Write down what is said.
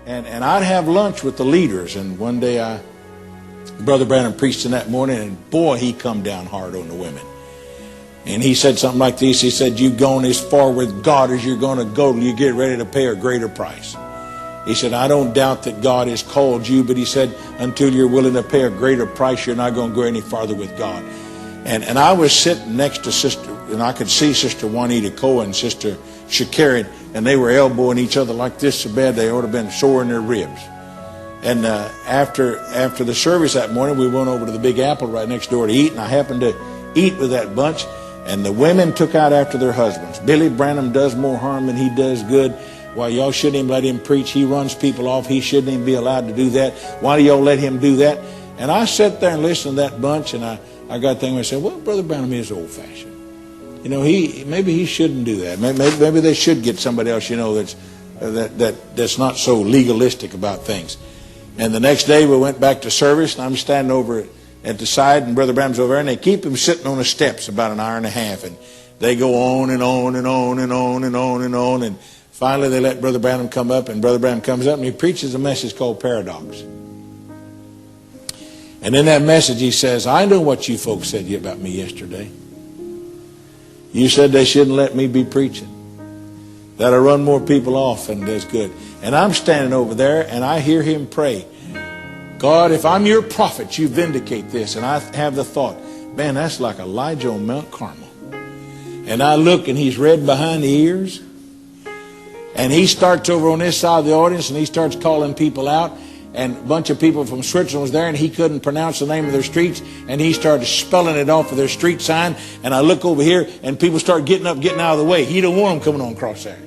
And I'd have lunch with the leaders. And one day Brother Branham preached in that morning, and boy, he come down hard on the women. And he said something like this. He said, you've gone as far with God as you're going to go till you get ready to pay a greater price. He said, I don't doubt that God has called you, but he said, until you're willing to pay a greater price, you're not going to go any farther with God. And I was sitting next to Sister, and I could see Sister Juanita Cohen, Sister Shakarian, and they were elbowing each other like this so bad they ought to have been sore in their ribs. And after the service that morning, we went over to the Big Apple right next door to eat, and I happened to eat with that bunch, and the women took out after their husbands. Billy Branham does more harm than he does good. Why, y'all shouldn't even let him preach. He runs people off. He shouldn't even be allowed to do that. Why do y'all let him do that? And I sat there and listened to that bunch, and I got thinking, I said, well, Brother Branham is old-fashioned. You know, maybe he shouldn't do that. Maybe they should get somebody else, you know, that's not so legalistic about things. And the next day we went back to service, and I'm standing over at the side, and Brother Branham's over there, and they keep him sitting on the steps about an hour and a half, and they go on and on and on and on and on and on, and finally they let Brother Branham come up, and Brother Branham comes up and he preaches a message called Paradox. And in that message he says, I know what you folks said about me yesterday. You said they shouldn't let me be preaching, that I run more people off than does good. And I'm standing over there and I hear him pray, God, if I'm your prophet, you vindicate this. And I have the thought, man, that's like Elijah on Mount Carmel. And I look and he's red behind the ears. And he starts over on this side of the audience and he starts calling people out. And a bunch of people from Switzerland was there and he couldn't pronounce the name of their streets. And he started spelling it off of their street sign. And I look over here and people start getting up, getting out of the way. He don't want them coming on across there.